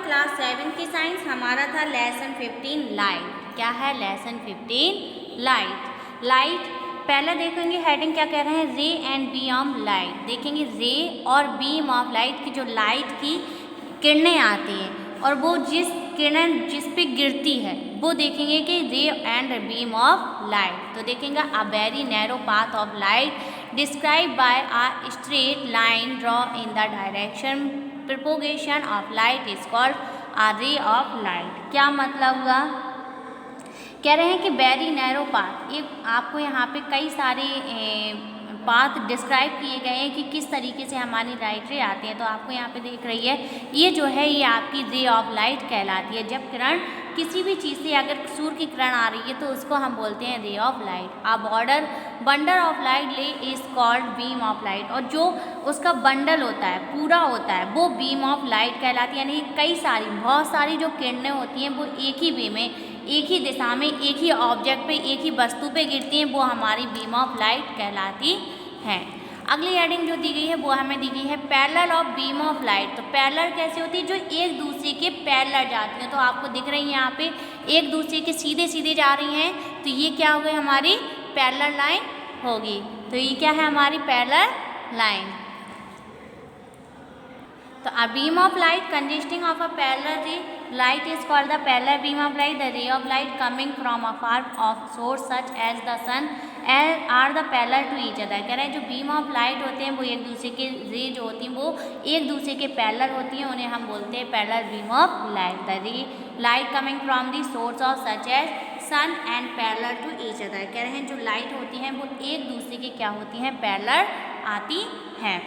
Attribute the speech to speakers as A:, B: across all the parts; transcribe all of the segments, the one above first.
A: Class 7 की science. हमारा था लेसन 15 लाइट। क्या है लेसन 15 लाइट। लाइट पहले देखेंगे हेडिंग क्या कह रहे हैं, रे एंड बीम ऑफ लाइट। देखेंगे रे और बीम ऑफ लाइट की जो लाइट की किरणें आती हैं और वो जिस किरण जिस पे गिरती है वो देखेंगे कि रे एंड बीम ऑफ लाइट। तो देखेंगे a very narrow path of light describe by a straight line draw in the direction propagation of light is called a ray of light. क्या मतलब हुआ, कह रहे हैं कि वेरी नैरो पाथ, ये आपको यहाँ पे कई सारे पाथ डिस्क्राइब किए गए हैं कि किस तरीके से हमारी लाइट रे आती है। तो आपको यहाँ पे देख रही है ये जो है ये आपकी रे ऑफ लाइट कहलाती है। जब किरण किसी भी चीज़ से अगर सूर्य की किरण आ रही है तो उसको हम बोलते हैं ray of light. A border bundle of light ले is called beam of light. और जो उसका बंडल होता है पूरा होता है वो बीम ऑफ लाइट कहलाती है। यानी कई सारी बहुत सारी जो किरणें होती हैं वो एक ही वे में एक ही दिशा में एक ही ऑब्जेक्ट पे एक ही वस्तु पे गिरती हैं, वो हमारी बीम ऑफ लाइट कहलाती हैं। अगली हेडिंग जो दी गई है वो हमें दी गई है parallel of beam of light. तो पैरेलल कैसे होती है, जो एक दूसरे के पैरेलल जाती हैं। तो आपको दिख रही है यहाँ पे एक दूसरे के सीधे सीधे जा रही हैं, तो ये क्या हो गई हमारी पैरेलल लाइन होगी। तो ये क्या है हमारी पैरेलल लाइन। तो a beam of light consisting of a parallel ray light is called the parallel beam of light. The ray of light coming from a far off source such as the sun are the parallel to each other. कह रहे हैं जो beam of light होते हैं वो एक दूसरे के रे जो होती हैं वो एक दूसरे के पैरेलल होती हैं, उन्हें हम बोलते हैं parallel beam of light. The ray light coming from the source of such as sun and parallel to each other. कह रहे हैं जो लाइट होती हैं वो एक दूसरे के क्या होती हैं पैरेलल आती हैं।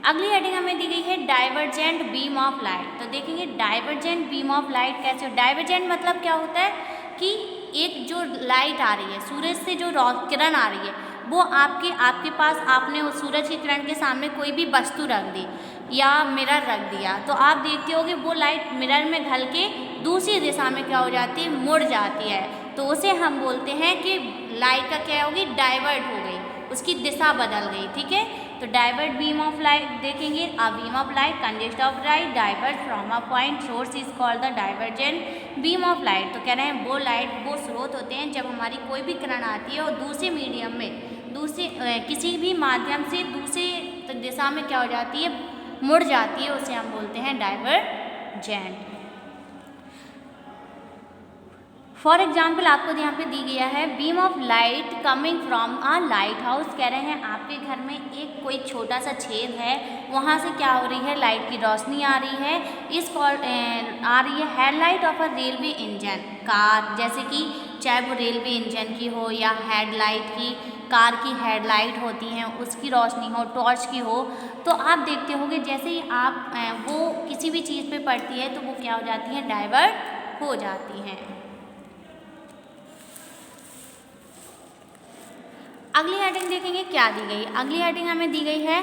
A: अगली हेडिंग हमें दी गई है डाइवर्जेंट बीम ऑफ लाइट। तो देखेंगे डाइवर्जेंट बीम ऑफ लाइट कैसे हो। डाइवर्जेंट मतलब क्या होता है कि एक जो लाइट आ रही है सूरज से जो किरण आ रही है वो आपके पास आपने उस सूरज की किरण के सामने कोई भी वस्तु रख दी या मिरर रख दिया तो आप देखते हो कि वो लाइट मिरर में घल के दूसरी दिशा में क्या हो जाती है, मुड़ जाती है। तो उसे हम बोलते हैं कि लाइट का क्या होगी, डाइवर्ट हो गई, उसकी दिशा बदल गई। ठीक है, तो डाइवर्ट बीम ऑफ लाइट देखेंगे अ beam of light consist of light divert from a point source is called the divergent beam of light. तो कह रहे हैं वो लाइट वो स्रोत होते हैं जब हमारी कोई भी किरण आती है और दूसरे मीडियम में दूसरे किसी भी माध्यम से दूसरी दिशा में क्या हो जाती है, मुड़ जाती है, उसे हम बोलते हैं डाइवर्जेंट। फॉर एग्जाम्पल आपको यहाँ पे दी गया है beam of light coming from a light house. कह रहे हैं आपके घर में एक कोई छोटा सा छेद है, वहाँ से क्या हो रही है, लाइट की रोशनी आ रही है। इस आ रही है headlight of a railway engine car, जैसे कि चाहे वो रेलवे इंजन की हो या हेडलाइट की कार की हेडलाइट होती हैं उसकी रोशनी हो, टॉर्च की हो। तो आप देखते होंगे जैसे ही आप वो किसी भी चीज़ पे पड़ती है तो वो क्या हो जाती है, डाइवर्ट हो जाती हैं। अगली हेडिंग देखेंगे क्या दी गई। अगली हेडिंग हमें दी गई है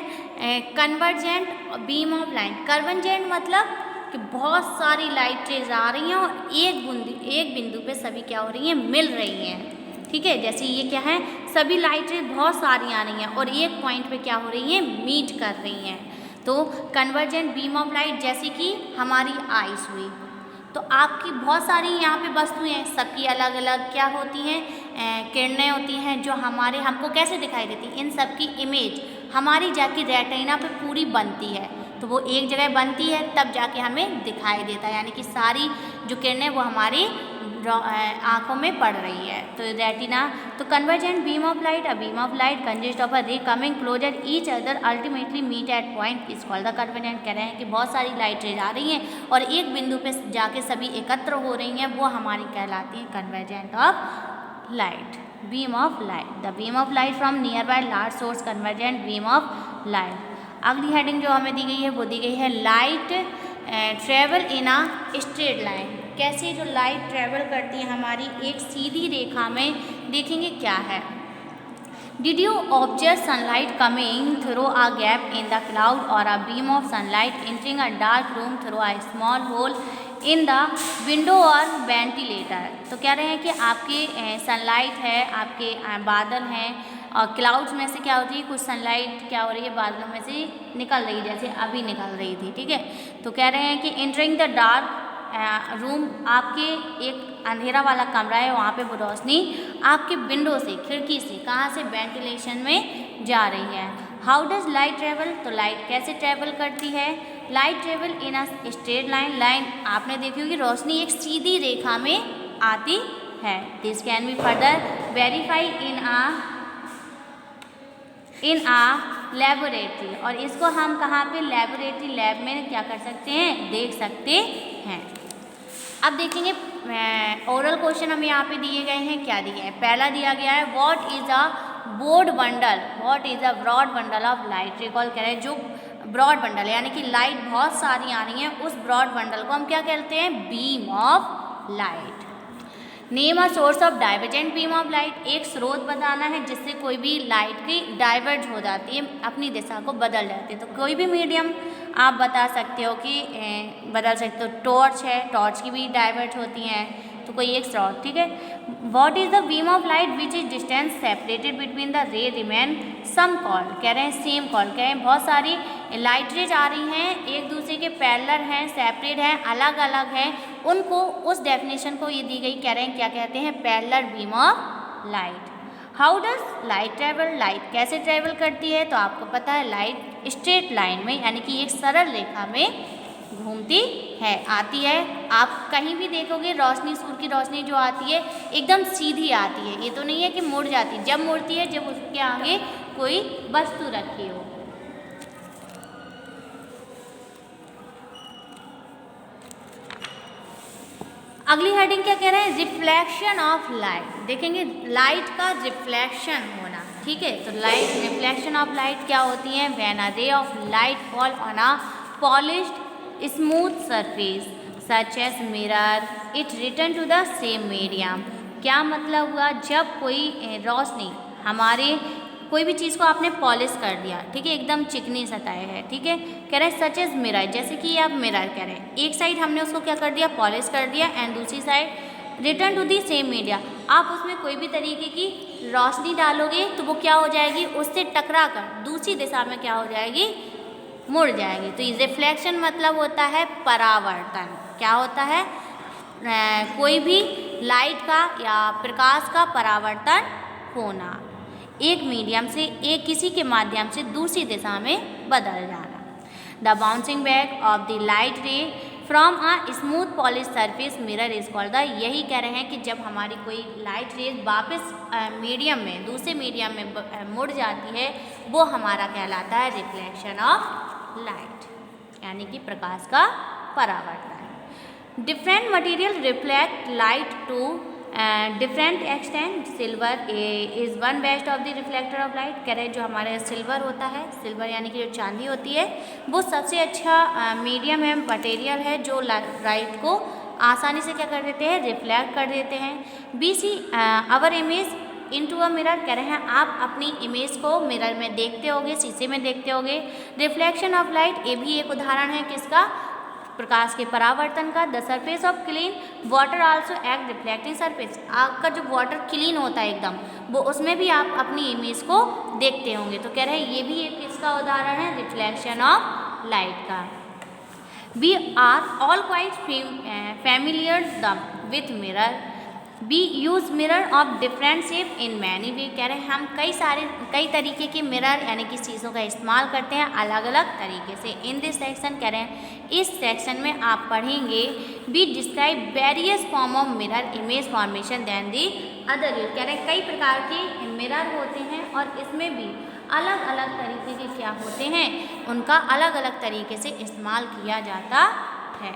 A: convergent beam of light. Convergent मतलब कि बहुत सारी लाइट रेज आ रही हैं और एक बिंदु पे सभी क्या हो रही हैं, मिल रही हैं। ठीक है, जैसे ये क्या है, सभी लाइट रेज बहुत सारी आ रही हैं और एक पॉइंट पे क्या हो रही हैं, मीट कर रही हैं। तो कन्वर्जेंट बीम ऑफ लाइट जैसे कि हमारी आइस हुई, तो आपकी बहुत सारी यहाँ पे वस्तुएं हैं, सबकी अलग अलग क्या होती हैं, किरणें होती हैं जो हमको कैसे दिखाई देती हैं, इन सब की इमेज हमारी जाके रेटिना पे पूरी बनती है। तो वो एक जगह बनती है तब जाके हमें दिखाई देता है, यानी कि सारी जो किरणें वो हमारी आँखों में पड़ रही है। तो रेटिना। तो convergent beam of light, a beam of light consist of a ray coming closer each other ultimately meet at point is called the convergent. कह रहे हैं कि बहुत सारी लाइट रेज आ रही हैं और एक बिंदु पे जाके सभी एकत्र हो रही हैं, वो हमारी कहलाती है convergent of light, beam of light. The beam of light from near by large source convergent beam of light. अगली हेडिंग जो हमें दी गई है वो दी गई है light travel in a straight line. कैसे जो लाइट ट्रेवल करती है हमारी एक सीधी रेखा में, देखेंगे क्या है। Did you observe sunlight coming through a gap in the cloud और a beam of sunlight entering a dark room through a small hole in the window और वेंटिलेटर। तो कह रहे हैं कि आपके सनलाइट है, आपके बादल हैं और क्लाउड्स में से क्या होती है, कुछ सनलाइट क्या हो रही है, बादलों में से निकल रही है, जैसे अभी निकल रही थी। ठीक है, तो कह रहे हैं कि एंटरिंग द डार्क रूम, आपके एक अंधेरा वाला कमरा है, वहाँ पे वो रोशनी आपके विंडो से, खिड़की से, कहाँ से, वेंटिलेशन में जा रही है। हाउ डज लाइट ट्रेवल, तो लाइट कैसे ट्रेवल करती है। Light travel in a straight line, line आपने देखी होगी, रोशनी एक सीधी रेखा में आती है। This can be further verify in a laboratory, और इसको हम कहाँ पे, लेबोरेटरी, लैब में क्या कर सकते हैं, देख सकते हैं। अब देखेंगे ओरल क्वेश्चन हमें यहाँ पे दिए गए हैं, क्या दिया है। पहला दिया गया है what is a board bundle, what is a broad bundle of light. Recall कह रहे हैं जो ब्रॉड बंडल यानी कि लाइट बहुत सारी आ रही हैं, उस ब्रॉड बंडल को हम क्या कहते हैं, beam of light. Name a source of divergent beam of light, एक स्रोत बताना है जिससे कोई भी लाइट की डाइवर्ज हो जाती है, अपनी दिशा को बदल जाती है। तो कोई भी मीडियम आप बता सकते हो कि बदल सकते हो। टॉर्च है, टॉर्च की भी डाइवर्ज होती हैं, तो कोई एक स्रोत, ठीक है। What is the beam of light which is distance separated between the ray remain some called, कह रहे हैं सेम कॉल्ड, कह रहे हैं बहुत सारी लाइट रेज आ रही हैं, एक दूसरे के पैरेलल हैं, सेपरेट हैं, अलग अलग हैं, उनको उस डेफिनेशन को ये दी गई, कह रहे हैं क्या कहते हैं, parallel beam of light. How does light travel, light कैसे ट्रेवल करती है, तो आपको पता है लाइट स्ट्रेट लाइन में यानी कि एक सरल रेखा में घूमती है, आती है। आप कहीं भी देखोगे रोशनी, सूर्य की रोशनी जो आती है एकदम सीधी आती है, ये तो नहीं है कि मुड़ जाती, जब मुड़ती है जब उसके आगे कोई वस्तु रखी हो। अगली हेडिंग क्या कह रहे हैं, रिफ्लेक्शन ऑफ लाइट। देखेंगे लाइट का रिफ्लेक्शन होना, ठीक है। तो लाइट, रिफ्लेक्शन ऑफ लाइट क्या होती है, when a ray of light fall on a polished smooth surface such as mirror it return to the same medium. क्या मतलब हुआ, जब कोई रोशनी हमारे कोई भी चीज़ को आपने पॉलिश कर दिया, ठीक है, एकदम चिकनी सतह है, ठीक है, कह रहे हैं सच एज मिरर, जैसे कि आप मिरर कह रहे हैं, एक साइड हमने उसको क्या कर दिया, पॉलिश कर दिया, एंड दूसरी side return to the same media. आप उसमें कोई भी तरीके की रोशनी डालोगे तो वो क्या हो जाएगी, उससे टकरा कर दूसरी दिशा में क्या हो जाएगी, मुड़ जाएगी। तो ये रिफ्लेक्शन मतलब होता है परावर्तन। क्या होता है, कोई भी लाइट का या प्रकाश का परावर्तन होना, एक मीडियम से, एक किसी के माध्यम से दूसरी दिशा में बदल जाना। The bouncing back of the light रे from a smooth polish surface mirror is called the, यही कह रहे हैं कि जब हमारी कोई लाइट रे वापस मीडियम में, दूसरे मीडियम में मुड़ जाती है, वो हमारा कहलाता है रिफ्लेक्शन ऑफ लाइट, यानी कि प्रकाश का परावर्तन। Different material reflect light to different extent. Silver is one best of the reflector of light, कह रहे हैं जो हमारे सिल्वर होता है, सिल्वर यानी कि जो चांदी होती है, वो सबसे अच्छा मीडियम है, मटेरियल है जो लाइट को आसानी से क्या कर देते हैं, रिफ्लेक्ट कर देते हैं। We see our image into a mirror, कह रहे हैं आप अपनी इमेज को मिरर में देखते होगे, शीशे में देखते होगे। रिफ्लेक्शन ऑफ लाइट, ये भी एक उदाहरण है किसका, प्रकाश के परावर्तन का। The surface of clean water also act reflecting surface, आपका जो वाटर क्लीन होता है एकदम, वो उसमें भी आप अपनी इमेज को देखते होंगे। तो कह रहे हैं ये भी एक किसका उदाहरण है, रिफ्लेक्शन ऑफ लाइट का। We are all quite familiar with mirror, we use mirror of different shape in many way, कह रहे हैं हम कई तरीके के मिरर यानी कि शीशों का इस्तेमाल करते हैं अलग अलग तरीके से। इन दिस सेक्शन, कह रहे हैं इस सेक्शन में आप पढ़ेंगे we describe various form of mirror image formation then the other use, कह रहे हैं कई प्रकार के मिरर होते हैं और इसमें भी अलग अलग तरीके के क्या होते हैं, उनका अलग अलग तरीके से इस्तेमाल किया जाता है।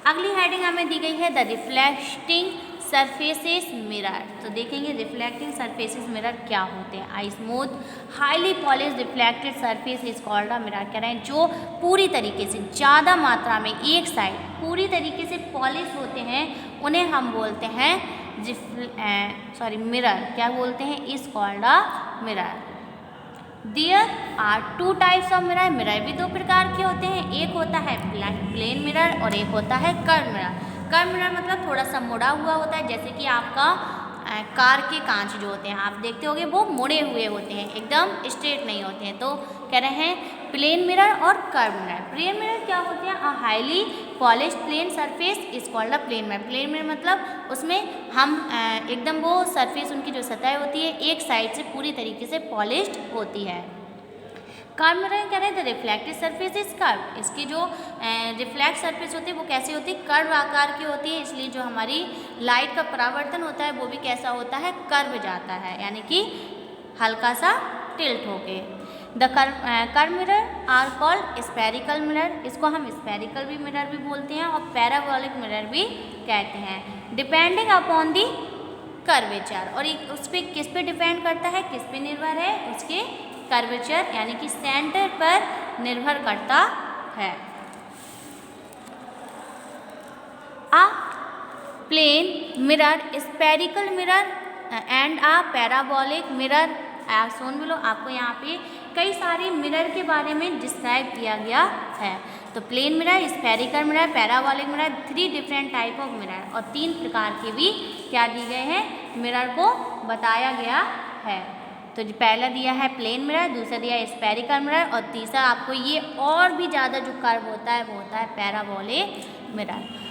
A: अगली हेडिंग हमें दी गई है द रिफ्लेक्टिंग सरफेसेस मिरर। तो देखेंगे रिफ्लेक्टिंग सरफेसेस मिरर क्या होते हैं। A smooth highly polished reflected surface is called a mirror, कह रहे हैं जो पूरी तरीके से, ज़्यादा मात्रा में, एक साइड पूरी तरीके से पॉलिश होते हैं, उन्हें हम बोलते हैं मिरर, क्या बोलते हैं, is called a mirror. There are two types of mirror, mirror भी दो प्रकार के होते हैं, एक होता है प्लेन मिरर और एक होता है कर्व मिरर। कर्व मिरर मतलब थोड़ा सा मुड़ा हुआ होता है, जैसे कि आपका कार के कांच जो होते हैं आप देखते होगे वो मुड़े हुए होते हैं, एकदम स्ट्रेट नहीं होते हैं। तो कह रहे हैं प्लेन मिरर और कर्व मिरर। प्लेन मिरर क्या होते हैं? A highly polished plane surface is called a plane mirror. Plane mirror मतलब उसमें हम एकदम वो सरफेस उनकी जो सतह होती है एक साइड से पूरी तरीके से पॉलिश्ड होती है। कर्व मिरर कह रहे हैं the reflected surface is curve. इसकी जो रिफ्लेक्ट सरफेस होती है वो कैसी होती है? कर्व आकार की होती है, इसलिए जो हमारी लाइट का परावर्तन होता है वो भी कैसा होता है? कर्व जाता है, यानी कि हल्का सा टिल्ट होके। The curve mirror are called spherical mirror. इसको हम स्फेरिकल भी मिरर भी बोलते हैं और पैराबोलिक मिरर भी कहते हैं, डिपेंडिंग अपॉन दी कर्वेचर। और उस पर किस पे डिपेंड करता है, किस पे निर्भर है? उसके कर्वेचर यानी कि सेंटर पर निर्भर करता है। A plane mirror, spherical mirror and a parabolic mirror shown below. आपको यहाँ पे कई सारे मिरर के बारे में डिस्क्राइब किया गया है। तो plane mirror, spherical mirror, parabolic mirror, 3 different type of mirror और 3 प्रकार के भी क्या दिए गए हैं? मिरर को बताया गया है। तो जो पहला दिया है प्लेन मिरर, दूसरा दिया है स्फेरिकल मिरर और तीसरा आपको ये और भी ज़्यादा जो कर्व होता है वो होता है parabolic mirror.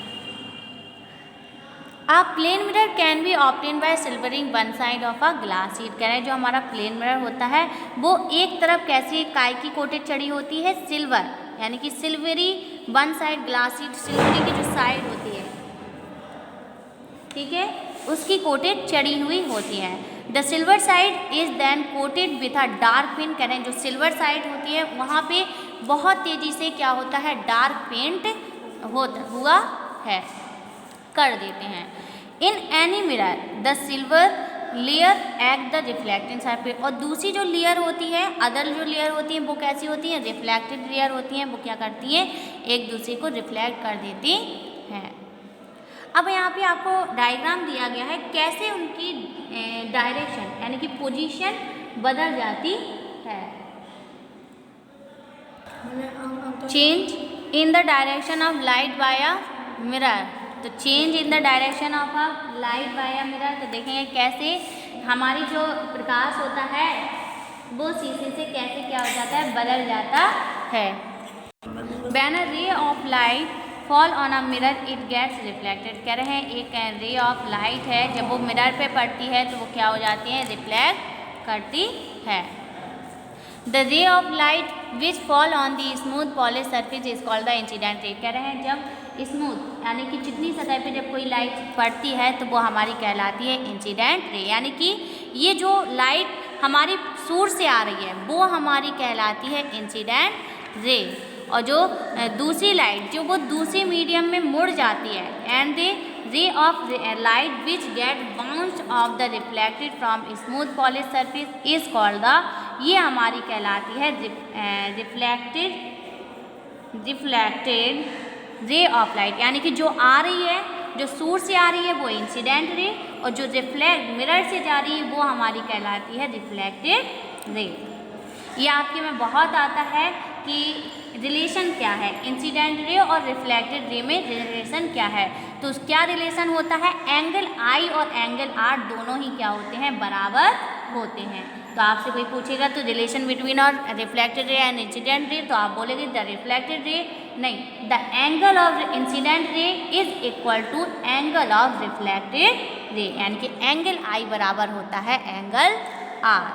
A: A plane mirror can be obtain by silvering one side of a glass sheet. कह रहे हैं जो हमारा प्लेन मिरर होता है वो एक तरफ कैसी काय की कोटेड चढ़ी होती है? सिल्वर, यानी कि silvery one side glass sheet, silvery की जो साइड होती है, ठीक है, उसकी कोटेड चढ़ी हुई होती है। The silver side is then coated with a dark paint. कह रहे हैं जो सिल्वर साइड होती है वहाँ पे बहुत तेज़ी से क्या होता है? डार्क पेंट हुआ है, कर देते हैं। In any mirror the silver layer act the reflecting surface. और दूसरी जो लेयर होती है, अदर जो लेयर होती है वो कैसी होती है? रिफ्लेक्टेड लेयर होती हैं, वो क्या करती हैं? एक दूसरे को रिफ्लेक्ट कर देती हैं। अब यहाँ पे आपको डायग्राम दिया गया है कैसे उनकी डायरेक्शन यानी कि पोजीशन बदल जाती है। Change in the direction of light by a mirror. तो change in the direction of a light by a mirror, तो देखेंगे कैसे हमारी जो प्रकाश होता है वो शीशे से कैसे क्या हो जाता है? बदल जाता है। When a ray of light fall on a mirror it gets reflected. कह रहे हैं एक रे ऑफ लाइट है, जब वो मिरर पे पड़ती है तो वो क्या हो जाती है? रिफ्लेक्ट करती है। The ray of light which fall on the smooth polish surface is called the incident ray. कह रहे हैं जब स्मूथ यानी कि चिकनी सतह पे जब कोई लाइट पड़ती है तो वो हमारी कहलाती है इंसिडेंट रे, यानी कि ये जो लाइट हमारी सूर्य से आ रही है वो हमारी कहलाती है इंसिडेंट रे। और जो दूसरी लाइट जो वो दूसरे मीडियम में मुड़ जाती है, and the ray of light which get bounce off the reflected from smooth polish surface is called the, ये हमारी कहलाती है रिफ्लेक्टेड रे ऑफ लाइट। यानी कि जो आ रही है, जो सूर्य से आ रही है वो इंसिडेंट रे और जो रिफ्लेक्ट मिरर से जा रही है वो हमारी कहलाती है रिफ्लेक्टेड रे। ये आपके में बहुत आता है कि रिलेशन क्या है इंसिडेंट रे और रिफ्लेक्टेड रे में, रिलेशन क्या है? तो क्या रिलेशन होता है? एंगल आई और एंगल आर दोनों ही क्या होते हैं? बराबर होते हैं। तो आपसे कोई पूछेगा तो रिलेशन बिटवीन और reflected ray and incident ray, तो आप बोलेंगे द रिफ्लेक्टेड रे नहीं, the angle of incident ray is equal to angle of reflected ray, यानी कि एंगल आई बराबर होता है एंगल आर,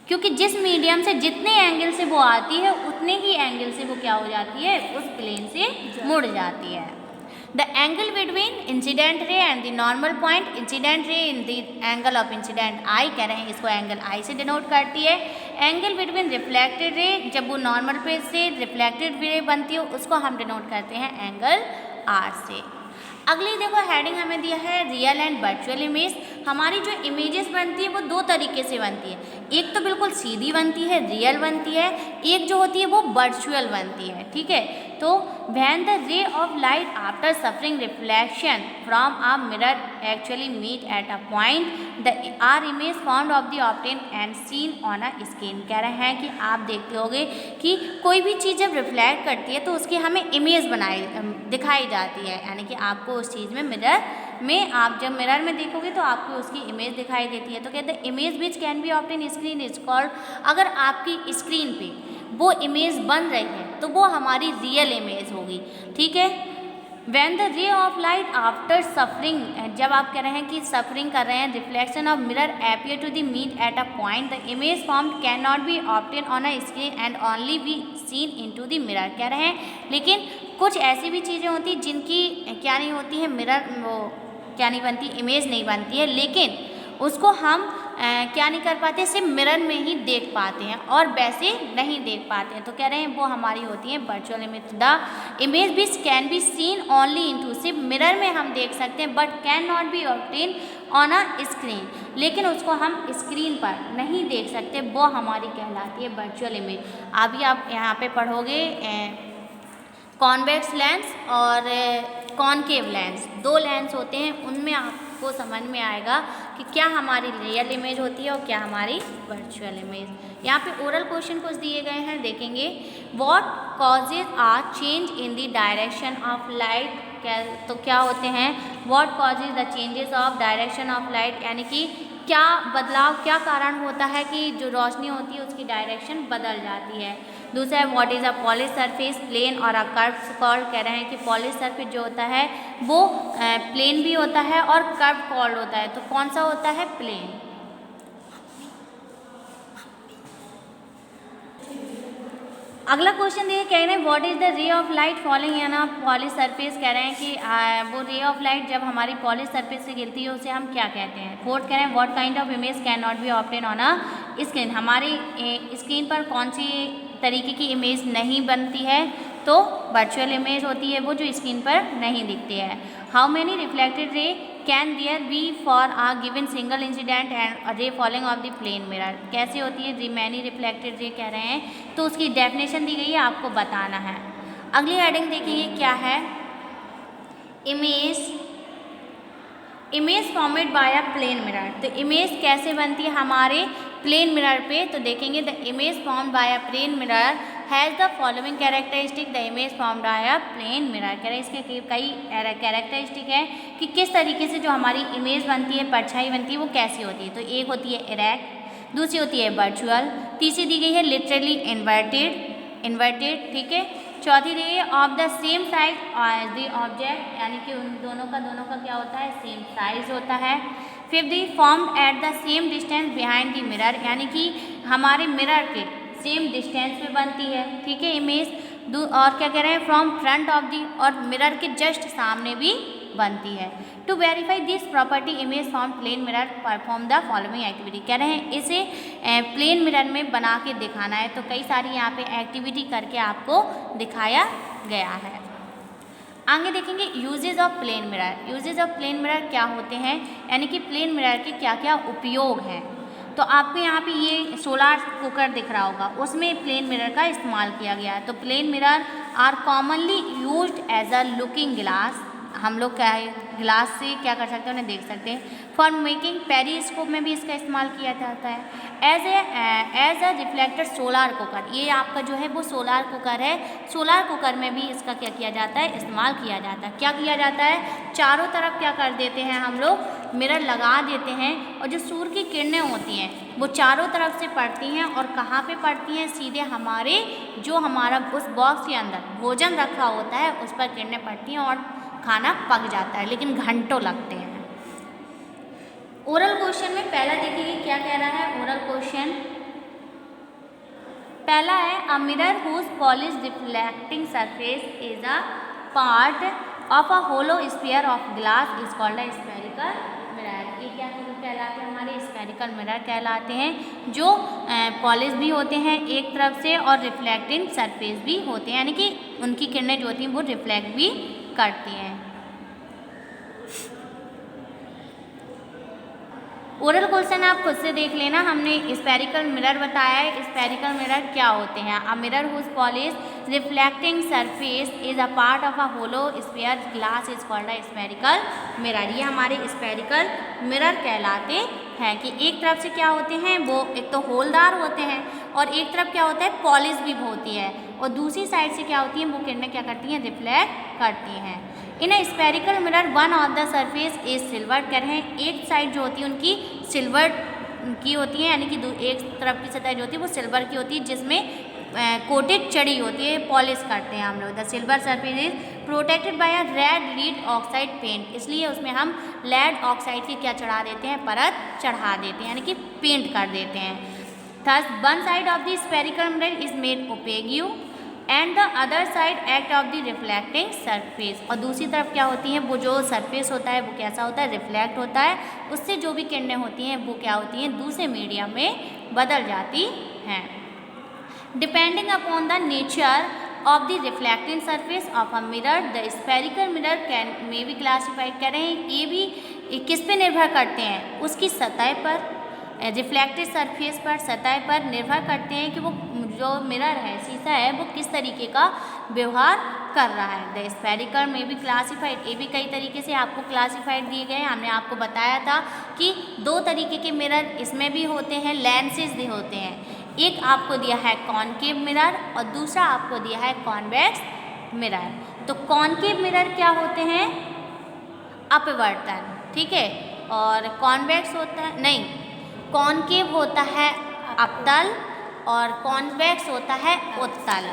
A: क्योंकि जिस मीडियम से जितने एंगल से वो आती है उतने ही एंगल से वो क्या हो जाती है? उस प्लेन से मुड़ जाती है। The angle between incident ray and the normal point, incident ray in the angle of incident I, कह रहे हैं इसको एंगल आई से डिनोट करती है। एंगल बिटवीन रिफ्लेक्टेड रे, जब वो नॉर्मल पे से रिफ्लेक्टेड रे बनती है उसको हम डिनोट करते हैं एंगल आर से। अगली देखो हेडिंग हमें दिया है रियल एंड वर्चुअल इमेज। हमारी जो इमेजेस बनती है वो दो तरीके से बनती है, एक तो बिल्कुल सीधी बनती है रियल बनती है, एक जो होती है वो वर्चुअल बनती है, ठीक है। तो when the ray of light after suffering reflection from a mirror actually meet at a point the are image found of the obtain and seen on a screen. कह रहे हैं कि आप देखते होगे कि कोई भी चीज़ जब रिफ्लेक्ट करती है तो उसकी हमें इमेज दिखाई जाती है, यानी कि आपको उस चीज़ में मिरर में आप जब मिरर में देखोगे तो आपको उसकी इमेज दिखाई देती है। तो कहते हैं image which can be obtain screen is called, अगर आपकी स्क्रीन पे वो इमेज बन रही है तो वो हमारी रियल इमेज होगी, ठीक है। When the ray of light after suffering, जब आप कह रहे हैं कि सफरिंग कर रहे हैं, reflection of mirror appear to the meet at a point, the image formed cannot be obtained on a screen and only be seen into the mirror, कह रहे हैं लेकिन कुछ ऐसी भी चीज़ें होती जिनकी क्या नहीं होती है, मिरर वो क्या नहीं बनती, इमेज नहीं बनती है, लेकिन उसको हम क्या नहीं कर पाते, सिर्फ मिरर में ही देख पाते हैं और वैसे नहीं देख पाते हैं। तो कह रहे हैं वो हमारी होती है virtual image. The image which can be seen only into, सिर्फ मिरर में हम देख सकते हैं, but can not be obtain on a screen, लेकिन उसको हम स्क्रीन पर नहीं देख सकते, वो हमारी कहलाती है वर्चुअल इमेज। अभी आप यहाँ पे पढ़ोगे कॉन्वेक्स लेंस और कॉनकेव लेंस, दो लेंस होते हैं, उनमें आपको समझ में आएगा कि क्या हमारी रियल इमेज होती है और क्या हमारी वर्चुअल इमेज। यहाँ पे ओरल क्वेश्चन कुछ दिए गए हैं, देखेंगे। What causes a change in the direction of light, तो क्या होते हैं, what causes the changes of direction of light, यानी कि क्या बदलाव, क्या कारण होता है कि जो रोशनी होती है उसकी डायरेक्शन बदल जाती है। दूसरा है what is a polish surface, plane और अ कर्व कॉल्ड, कह रहे हैं कि पॉलिश सरफेस जो होता है वो प्लेन भी होता है और कर्व कॉल्ड होता है। तो कौन सा होता है, प्लेन। अगला क्वेश्चन देखिए, कह रहे हैं what is the ray of light falling in a polish surface, कह रहे हैं कि वो रे ऑफ लाइट जब हमारी पॉलिश सरफेस से गिरती है उसे हम क्या कहते हैं। फोर्थ कह रहे हैं what kind of image can not be obtain on a screen, हमारी स्क्रीन पर कौन सी तरीके की इमेज नहीं बनती है, तो वर्चुअल इमेज होती है वो जो स्क्रीन पर नहीं दिखती है। How many reflected ray can there be for a given single incident and ray falling off the plane mirror, कैसे होती है री मैनी रिफ्लेक्टेड रे, कह रहे हैं तो उसकी डेफिनेशन दी गई है, आपको बताना है। अगली हेडिंग देखेंगे क्या है, image formed by a plane mirror, तो इमेज कैसे बनती है हमारे प्लेन मिरर पे, तो देखेंगे the image formed by a plane mirror has the following characteristic, the image formed by a plane mirror, कह रहे हैं इसके कई कैरेक्टरिस्टिक है कि किस तरीके से जो हमारी इमेज बनती है, परछाई बनती है, वो कैसी होती है। तो एक होती है इरेक्ट, दूसरी होती है वर्चुअल, तीसरी दी गई है लिटरली इन्वर्टेड, ठीक है, चौथी दी है of the same size as the object, यानी कि उन दोनों का क्या होता है, सेम साइज होता है। Fifth the formed at the same distance behind the mirror, यानी कि हमारे मिरर के सेम डिस्टेंस पे बनती है, ठीक है इमेज। और क्या कह रहे हैं, फ्रॉम फ्रंट ऑफ दी, और मिरर के जस्ट सामने भी बनती है। To verify this property image from plane mirror perform the following activity, कह रहे हैं इसे प्लेन मिरर में बना के दिखाना है, तो कई सारी यहाँ पे एक्टिविटी करके आपको दिखाया गया है। आगे देखेंगे uses of plane mirror, uses of plane mirror क्या होते हैं, यानी कि प्लेन मिरर के क्या क्या उपयोग हैं। तो आपको यहाँ पे ये सोलार कुकर दिख रहा होगा, उसमें प्लेन मिरर का इस्तेमाल किया गया है। तो plane mirror are commonly used as a looking glass, हम लोग क्या है ग्लास से क्या कर सकते हैं, उन्हें देख सकते हैं। फॉर मेकिंग पेरिस्कोप में भी इसका इस्तेमाल किया जाता है। As a reflector solar cooker, ये आपका जो है वो सोलार कुकर है, सोलार कुकर में भी इसका क्या किया जाता है, इस्तेमाल किया जाता है। क्या किया जाता है, चारों तरफ क्या कर देते हैं हम लोग, मिरर लगा देते हैं, और जो सूर्य की किरणें होती हैं वो चारों तरफ से पड़ती हैं, और कहाँ पे पड़ती हैं, सीधे हमारे जो हमारा उस बॉक्स के अंदर भोजन रखा होता है उस पर किरणें पड़ती हैं और खाना पक जाता है, लेकिन घंटों लगते हैं। ओरल क्वेश्चन में पहला देखिए क्या कह रहा है, ओरल क्वेश्चन पहला है a mirror whose polish reflecting surface is a part of a hollow sphere of glass is called a spherical mirror. ये क्या कहलाते हैं, हमारे स्फेरिकल मिरर कहलाते हैं, जो पॉलिश भी होते हैं एक तरफ से और रिफ्लेक्टिंग सरफेस भी होते हैं, यानी कि उनकी किरणें जो होती हैं वो रिफ्लेक्ट भी करती हैं। ओरल क्वेश्चन आप खुद से देख लेना, हमने स्फेरिकल मिरर बताया है, स्फेरिकल मिरर क्या होते हैं। A mirror whose polish reflecting surface is a part of a hollow sphere glass is called a spherical mirror, ये हमारे स्फेरिकल मिरर कहलाते हैं कि एक तरफ से क्या होते हैं, वो एक तो होलदार होते हैं और एक तरफ क्या होता है, पॉलिश भी होती है, और दूसरी साइड से क्या होती हैं, वो किरणें क्या करती हैं, रिफ्लेक्ट करती हैं। In a spherical mirror one of the surface is silver, कह रहे हैं एक साइड जो होती है उनकी सिल्वर की होती है, यानी कि एक तरफ की सतह जो होती है वो सिल्वर की होती है, जिसमें कोटेड चढ़ी होती है, पॉलिश करते हैं हम लोग। The silver surface is protected by a red lead oxide paint, इसलिए उसमें हम लेड ऑक्साइड की क्या चढ़ा देते हैं, परत चढ़ा देते हैं, यानी कि पेंट कर देते हैं। Thus one side of the spherical mirror is made opaque and the other side act of the reflecting surface, और दूसरी तरफ क्या होती हैं, वो जो सरफेस होता है वो कैसा होता है, रिफ्लेक्ट होता है, उससे जो भी किरणें होती हैं वो क्या होती हैं, दूसरे मीडियम में बदल जाती हैं। Depending upon the nature of the reflecting surface of a mirror the spherical mirror can may be classified, कर रहे हैं ये भी किस पे निर्भर करते हैं, उसकी सतह पर, रिफ्लेक्टेड सरफेस पर, सतह पर निर्भर करते हैं कि वो जो मिरर है, शीशा है, वो किस तरीके का व्यवहार कर रहा है। द स्पेरिकल में भी क्लासिफाइड, ये भी कई तरीके से आपको क्लासिफाइड दिए गए हैं। हमने आपको बताया था कि दो तरीके के मिरर इसमें भी होते हैं, लेंसेज भी होते हैं, एक आपको दिया है कॉनकेव मिरर और दूसरा आपको दिया है कॉन्वेक्स मिरर। तो कॉनकेव मिरर क्या होते हैं, अपवर्तन, ठीक है, और कॉन्वेक्स होता है, नहीं, कॉनकेव होता है अवतल और कॉन्वेक्स होता है उत्तल।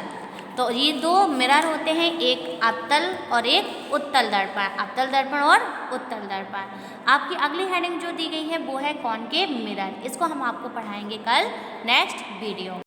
A: तो ये दो मिरर होते हैं, एक अवतल और एक उत्तल दर्पण, अवतल दर्पण और उत्तल दर्पण। आपकी अगली हेडिंग जो दी गई है वो है कॉनकेव मिरर, इसको हम आपको पढ़ाएंगे कल नेक्स्ट वीडियो।